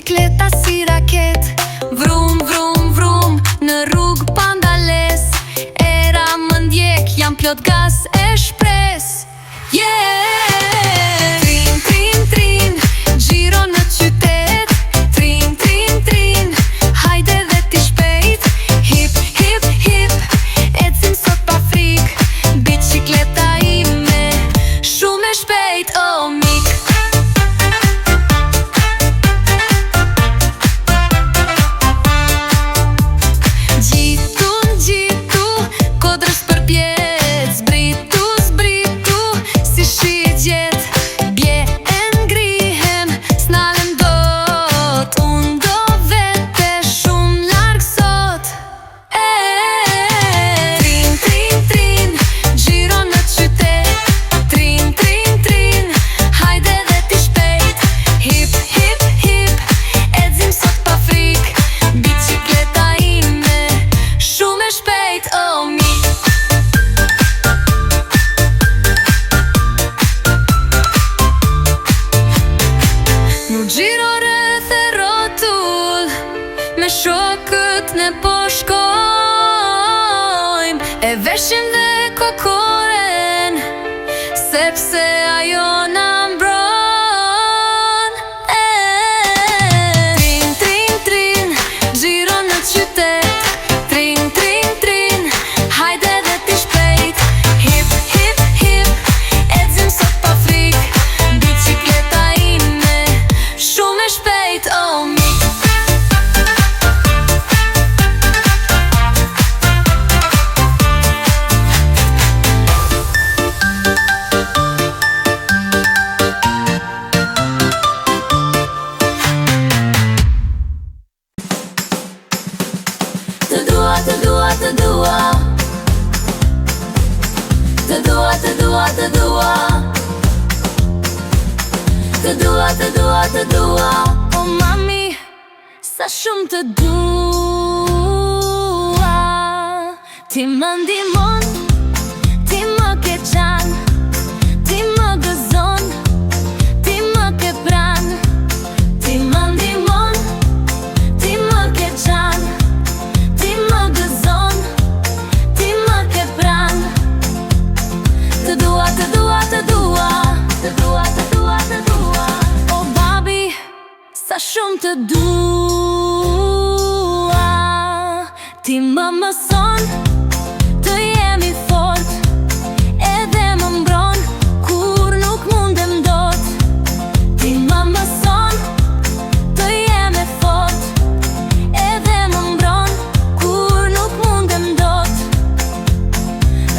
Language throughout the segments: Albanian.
Bicikleta si raket, vrum, vrum, vrum, në rrug pandales. Era më ndjek, jam plot gas e shpres. Trin, trin, trin, gjiro në qytet. Trin, trin, trin, hajde dhe ti shpejt. Hip, hip, hip, ecim sot pa frik. Bicikleta ime, shumë e shpejt, o mik. Gjiro rreth e rotull, me shokët ne po shkojm. E veshim dhe kokoren, sepse ajo na mbron. Trin, trin, trin, gjiro në qytet. Trin, trin, trin, hajde dhe ti shpejt. Hip, hip, hip, ecim sot pa frik. Bicikleta ime, shumë e shpejt, o mik. Të dua, të dua, të dua. Të dua, të dua, të dua. Të dua, të dua, të dua. O mami, sa shumë të dua. Ti më ndihmon, ti më ke qan, ti më gëzon, ti më ke pran. Ti më ndihmon, ti më ke qan, ti më gëzon, ti më ke pran. Të dua, të dua, të dua. Të dua, të dua, të dua. O babi, sa shumë të dua. Ti më mëson, të jemi fort, edhe më mbron, kur nuk mundem dot. Ti më mëson, të jemi fort, edhe më mbron, kur nuk mundem dot.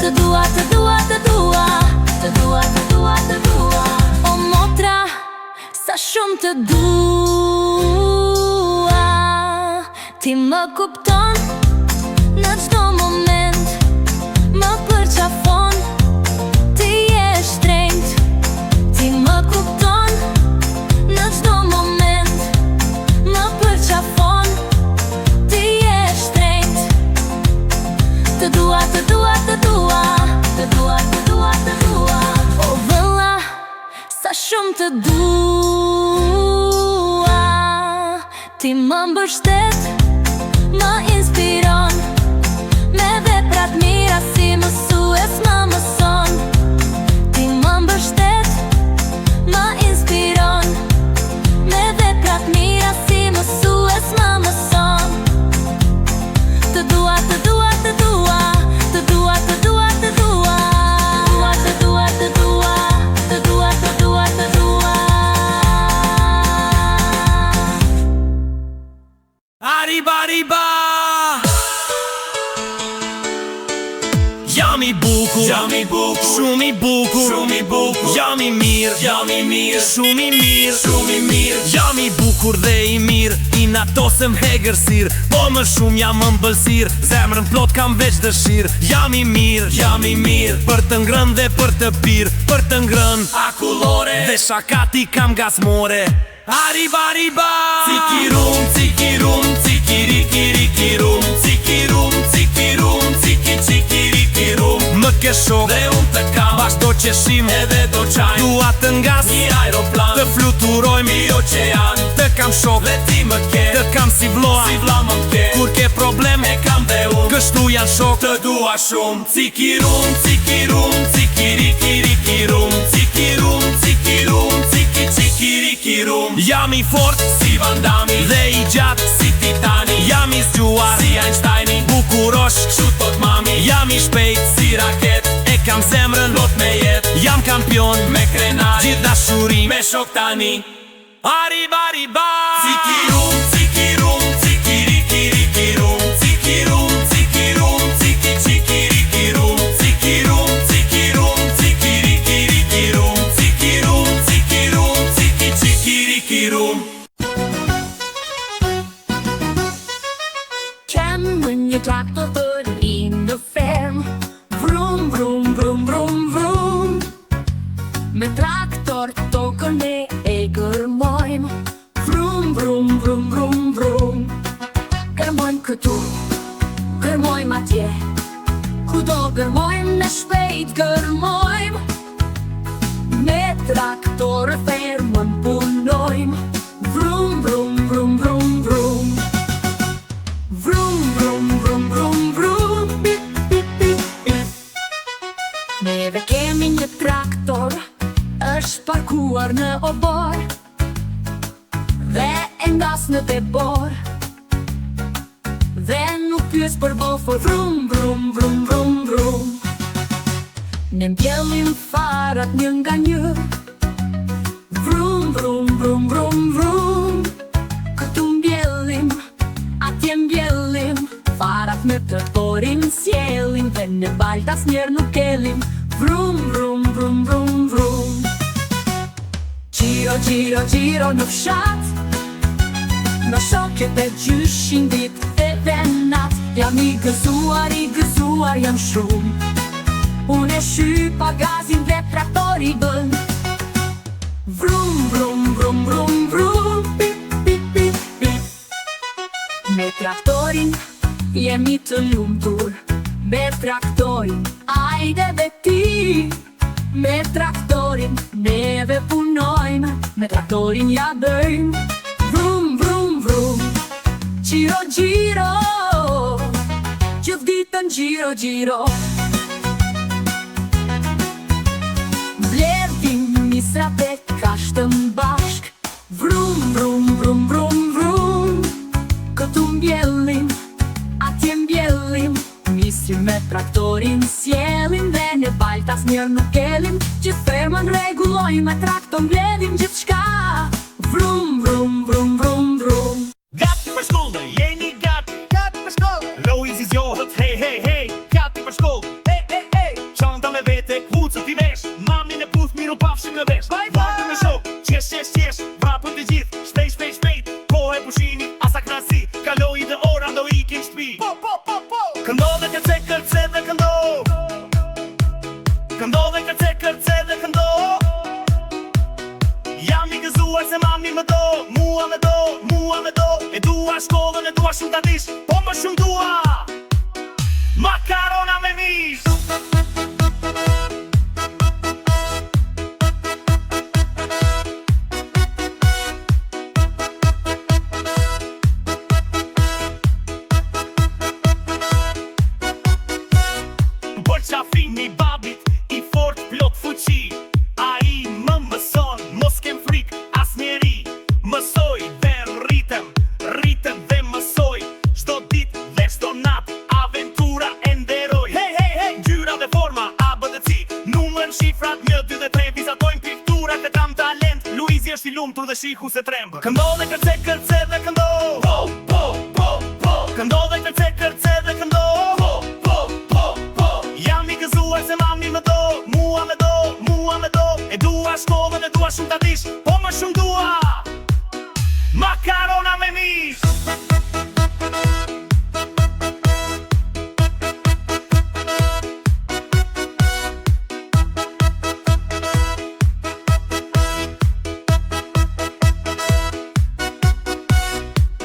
Të dua, të dua, të dua. Të dua, të dua, të dua. O motra, sa shumë të dua. Ti më kupton në çdo moment, më përqafon, ti je shtrenjt. Ti më kupton në çdo moment, më përqafon, ti je shtrenjt. Të dua, të dua, të dua. Të dua, të dua, të dua. O vëlla, sa shumë të dua. Ti më mbështet, më inspiron, me veprat mira si mësues më mëson. Ti më mbështet, më inspiron, me veprat mira si mësues më mëson. Të dua, të dua, të dua. Të dua, të dua, të dua. Të dua, të dua, të dua. Të dua, të dua, të dua. Arriba, arriba. Jam i bukur, shumë i bukur, jam i mirë, shumë i mirë, jam i bukur dhe i mirë, i natosëm hegërsir, po më shumë jam ëmbëlsir, zemrën plot kam veç dëshirë. Jam i mirë, për të ngrën dhe për të pirë, për të ngrën akullore, dhe shakati kam gazmore. Arriba, arriba. Cikirum, cikirum, cikirikirikirum, cikirum, cikirum, ciki, cikirikirum. Më ke shok dhe unë të kam, bashkë do qeshim edhe do qajm. Dua të ngas një aeroplan, të fluturojm i oqean. Të kam shok dhe ti më ke, të kam si vloa më ke. Kur ke problem e kam dhe unë, kështu janë shok. Të dua shumë. Cikirum, cikirum, cikirikirikirum. Cikirum, cikirum, cikirikirum. Jam i fort si Van Damme dhe i gjatë si Titani. Jam i zgjuar si Einsteini, bukurosh kështu tot mami. Jam i shpejt si raket, e kam zemrën lot me jet. Jam kampion me krenari, gjithë dashurin me shok tani. Arriba, arriba. Cikirum, cikirum, cikirikirikirum. Cikirum, cikirum, cikirikirum. Cikirum, cikirum, cikirikirikirum. Cikirum, cikirum, cikirikirum. Känner një traktor për në ferm. Vrum, vrum, vrum, vrum, vrum. Me traktor tokën e gërmojm. Vrum, vrum, vrum, vrum, vrum. Gërmojm këtu, gërmojm atje. Kudo gërmojm, ne shpejt gërmojm. Me traktor e fermën punojm. Vrum, vrum, vrum, vrum, vrum. Vrum, vrum, vrum, vrum, vrum. Bip, bip, bip, bip. Neve kemi një traktor, është parkuar në obor dhe e ndas në te bor. Dhe nuk pyes për bofor. Vrum, vrum, vrum, vrum, vrum. Ne mbjellim farat një nga një. Vrum, vrum, vrum, vrum, vrum. Këtu mbjellim, atje mbjellim. Farat me traktorin sjellim, dhe në baltas njerë nuk elim. Vrum, vrum, vrum, vrum, vrum. Gjiro, gjiro, gjiro në fshat. Në shoket e gjyshin dit edhe nat. Jam i gëzuar jam shumë. Unë e shypa gazin dhe traktori bën. Vrum, vrum, vrum, vrum, vrum. Pip, pip, pip, pip. Me traktorin jemi të lumtur. Me traktorin ajde dhe ti. Me traktorin neve punojmë. Me traktorin ja bëjmë. Vrum, vrum, vrum. Gjiro, gjiro. Gjithë ditën gjiro, gjiro. Blerdim misrat e kashtëm bashk. Vrum, vrum, vrum, vrum, vrum. Këtu mbjellim, atje mbjellim. Misri me traktorin sjellim, dhe në baltas njerë nuk elim. Gjithë fermën regulojmë, me traktor mbledhim gjithë shka. Vrum, vrum, vrum, vrum, vrum. Gati për shkollë, jeni gati. Gati për shkollë, Loizi zjohët, hej, hej, hej. Gati për shkollë, hej, hej, hej. Qanta me vete, kucët i vesh. Mamin e puth, miru pafshim në vesh. Vate me shok, qesh, qesh, qesh. Vrapën të gjithë, shpejt, shpejt, shpejt. Kohë e pushini, asa krasi. Kaloi dhe ora, ndo ikim shpi. Po, po, po, po. Këndo dhe kërce, kërce dhe këndo. Këndo dhe kërce, kërce dhe këndo. Jam i gëzuar se mami më do. Mua me do, mua me do. E dua shkollën, e dua shumë të dish. Po më shumë dua makarona me mish. Por qafin i babit, i fort plot fuqi. A i më mëson, mos kem frik as njeri. Mësoj dhe rritem, rritem dhe mësoj. Shdo dit dhe shdo nat, aventura e nderoj. Hej, hej, hej, gjyra dhe forma, ABC. Numër, shifrat, 1, 2 dhe 3. Vizatojmë pikturat e kam talent. Luizi është i lumtur dhe shiku se trembë. Këndo dhe kërce, kërce dhe këndo. Po, po, po, po. Këndo dhe kërce, kërce dhe këndo. Po, po, po, po. Jam i gëzuar se mami më do. Mua me do, mua me do. E dua shkollën, e dua shumë të dish. Po më shumë dua makarona me mish.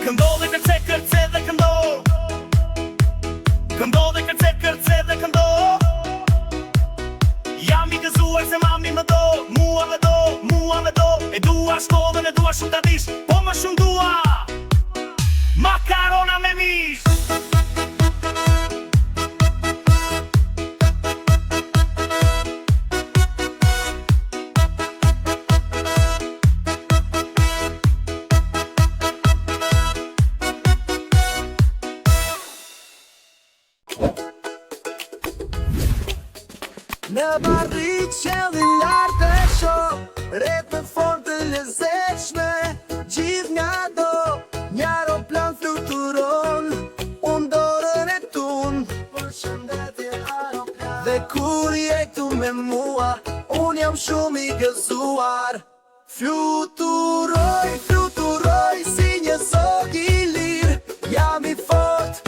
Këndo dhe kërce, kërce dhe këndo. Këndo dhe kërce, kërce dhe këndo. Jam i gëzuar dua shkollën e dua shumë ta dish, po më shumë dua makarona me mish. Në barrit qelin lartë e shoh, rep në formë të lezetshme, gjithë nga do, një aeroplan fluturon, unë dorën e tun, përshëndetje aeroplan. Dhe kur je këtu me mua, unë jam shumë i gëzuar. Fluturoj, fluturoj si një zog i lirë, jam i fort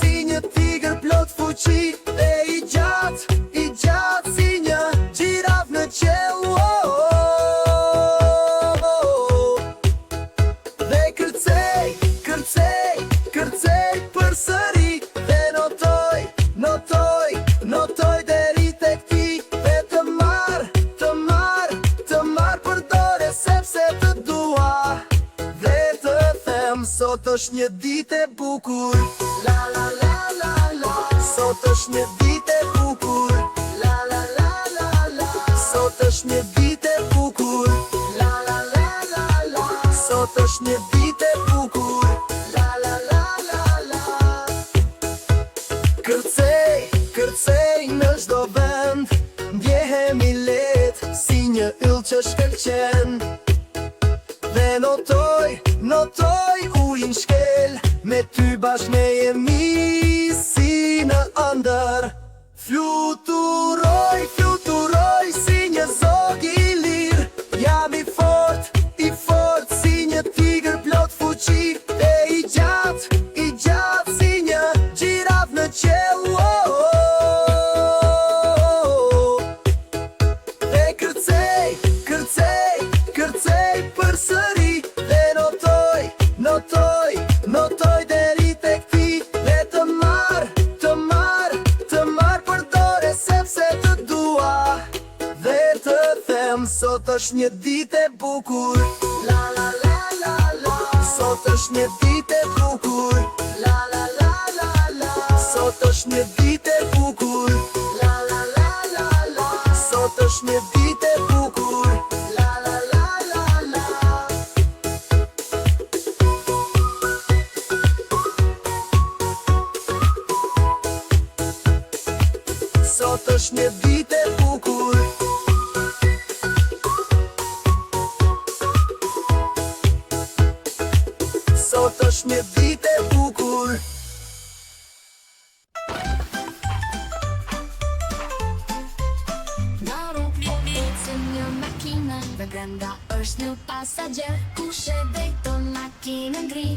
si një tigër plot fuqi, dhe i gjatë si një gjiraf në qel. Dhe kërcej, kërcej, kërcej përsëri, dhe notoj deri tek ti, dhe të marr përdore sepse të dua, dhe të them sot është një ditë e bukur. La la la la la, sot është një ditë e bukur. La la la la la, sot është një ditë e bukur. La la la la la, sot është një ditë e bukur. La la la la la. Kërcej, kërcej në çdo vend, ndjehemi lehtë si një yll që shkëlqen. Dhe notoj ujin shkel, me ty bashkë ne jemi si në ëndër. Fluturoj, fluturoj si një zog i lirë, jam i fort si një tigër plot fuqi, dhe i gjatë si një gjiraf në qel. Dhe kërcej, kërcej, kërcej përsëri, dhe notoj deri tek ti, dhe të marr përdore sepse të dua, dhe të them sot është një ditë e bukur. La la la la la, sot është një ditë e bukur. La la la la la, sot është një ditë e bukur. La la la la la, sot është një ditë e bukur. La la la la la. Sot është një ditë e bukur. Sot është një ditë e bukur. Në rrugë po ecën një makinë, dhe brenda është një pasagjer, kush e drejton makinën gri.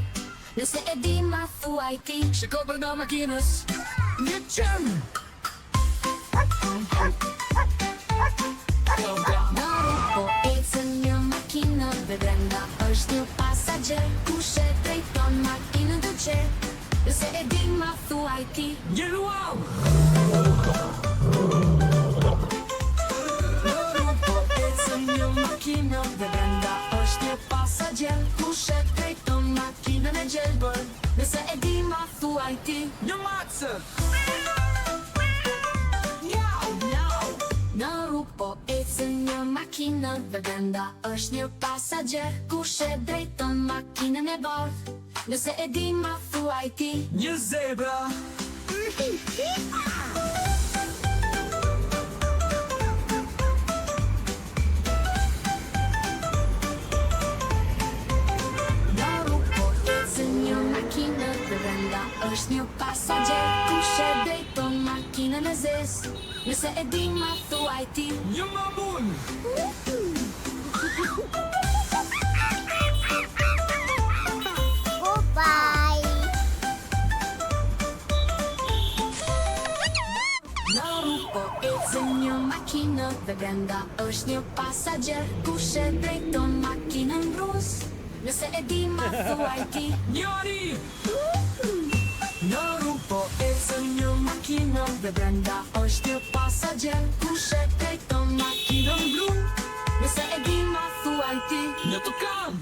Nëse e di ma thuaj ti, Shiko brenda makinës, një qen. në rrugë po ecën një makinë, dhe brenda është një pasagjer, kush e drejton makinën dyqer. Nëse e di ma thuaj ti, Një luau! në rrugë po ecën një makinë, dhe brenda është një pasagjer, kush e drejton makinën e gjelbër. Nëse e di ma thuaj ti, Një macë! në rrugë po ecën një makinë, dhe brenda është një pasagjer, kush e drejton makinën e bardhë. Nëse e di ma thuaj ti, Një zebra! në rrugë po ecën një makinë, dhe brenda është një pasagjer, kush e drejton makinën e zezë. Nëse e di ma thuaj ti, Një mamun! në rrugë po ecën një makinë, dhe brenda është një pasagjer, kush e drejton makinën brus. Nëse e di ma thuaj ti, Njëri! në rrugë po ecën një makinë, dhe brenda është një pasagjer, kush e drejton makinën blu. Nëse e di ma thuaj hajti në të kam.